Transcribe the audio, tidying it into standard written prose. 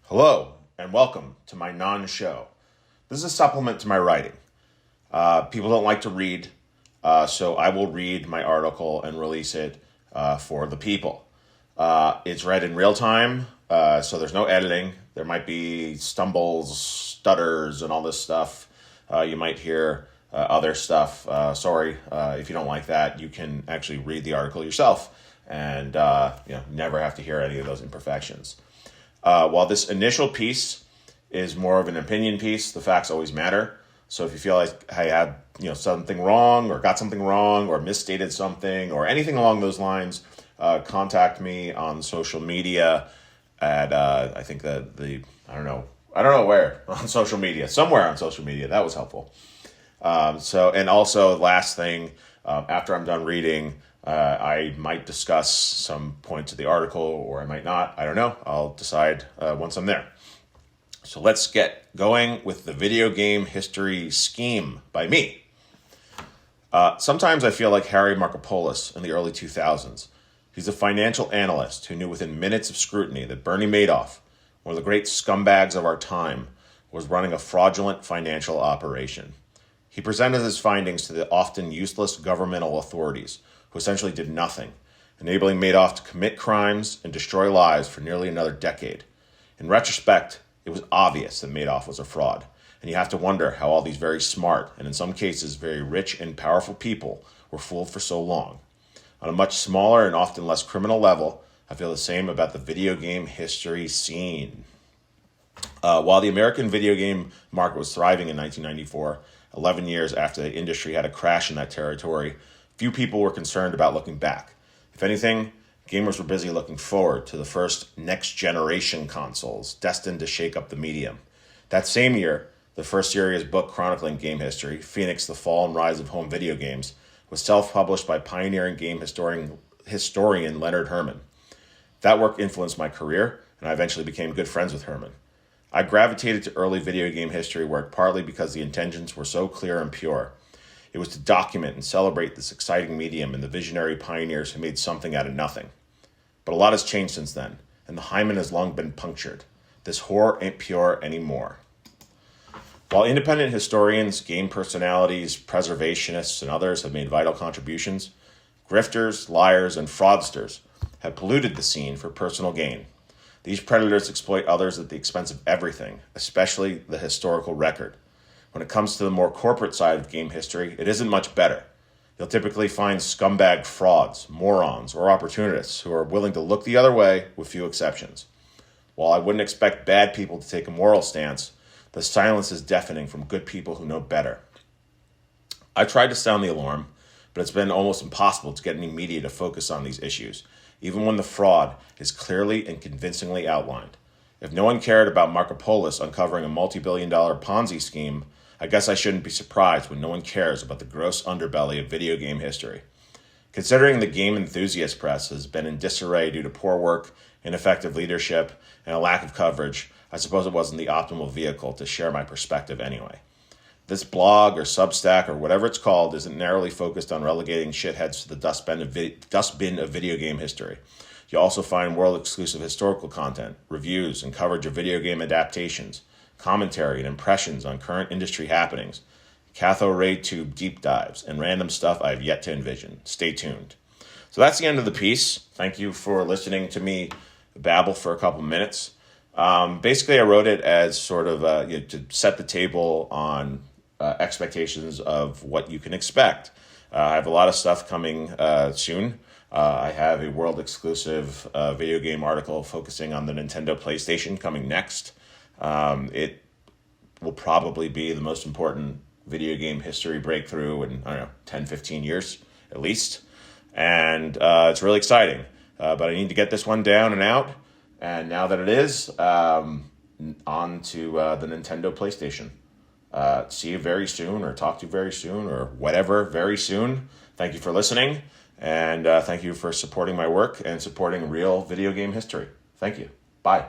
Hello, and welcome to my non-show. This is a supplement to my writing. People don't like to read, so I will read my article and release it for the people. It's read in real time, so there's no editing. There might be stumbles, stutters, and all this stuff. You might hear other stuff. Sorry if you don't like that. You can actually read the article yourself and never have to hear any of those imperfections. While this initial piece is more of an opinion piece, the facts always matter. So if you feel like I had something wrong or got something wrong or misstated something or anything along those lines, contact me on social media at I think I don't know where on social media, somewhere on social media. That was helpful. And also last thing, after I'm done reading, I might discuss some points of the article, or I might not. I don't know. I'll decide once I'm there. So let's get going with the video game history scheme by me. Sometimes I feel like Harry Markopolos in the early 2000s. He's a financial analyst who knew within minutes of scrutiny that Bernie Madoff, one of the great scumbags of our time, was running a fraudulent financial operation. He presented his findings to the often useless governmental authorities, who essentially did nothing, enabling Madoff to commit crimes and destroy lives for nearly another decade. In retrospect, it was obvious that Madoff was a fraud, and you have to wonder how all these very smart, and in some cases very rich and powerful people were fooled for so long. On a much smaller and often less criminal level, I feel the same about the video game history scene. While the American video game market was thriving in 1994, 11 years after the industry had a crash in that territory, few people were concerned about looking back. If anything, gamers were busy looking forward to the first next-generation consoles destined to shake up the medium. That same year, the first serious book chronicling game history, Phoenix, The Fall and Rise of Home Video Games, was self-published by pioneering game historian Leonard Herman. That work influenced my career, and I eventually became good friends with Herman. I gravitated to early video game history work partly because the intentions were so clear and pure. It was to document and celebrate this exciting medium and the visionary pioneers who made something out of nothing. But a lot has changed since then, and the hymen has long been punctured. This whore ain't pure anymore. While independent historians, game personalities, preservationists, and others have made vital contributions, grifters, liars, and fraudsters have polluted the scene for personal gain. These predators exploit others at the expense of everything, especially the historical record. When it comes to the more corporate side of game history, it isn't much better. You'll typically find scumbag frauds, morons, or opportunists who are willing to look the other way with few exceptions. While I wouldn't expect bad people to take a moral stance, the silence is deafening from good people who know better. I tried to sound the alarm, but it's been almost impossible to get any media to focus on these issues, even when the fraud is clearly and convincingly outlined. If no one cared about Markopolos uncovering a multi-billion-dollar Ponzi scheme, I guess I shouldn't be surprised when no one cares about the gross underbelly of video game history. Considering the game enthusiast press has been in disarray due to poor work, ineffective leadership, and a lack of coverage, I suppose it wasn't the optimal vehicle to share my perspective anyway. This blog or Substack or whatever it's called isn't narrowly focused on relegating shitheads to the dustbin of video game history. You'll also find world-exclusive historical content, reviews, and coverage of video game adaptations, commentary and impressions on current industry happenings, cathode ray tube deep dives, and random stuff I have yet to envision. Stay tuned. So that's the end of the piece. Thank you for listening to me babble for a couple minutes. Basically, I wrote it as sort of to set the table on expectations of what you can expect. I have a lot of stuff coming soon. I have a world-exclusive video game article focusing on the Nintendo PlayStation coming next. It will probably be the most important video game history breakthrough in, 10, 15 years at least. And it's really exciting. But I need to get this one down and out. And now that it is, on to the Nintendo PlayStation. See you very soon, or talk to you very soon, or whatever very soon. Thank you for listening. And thank you for supporting my work and supporting real video game history. Thank you. Bye.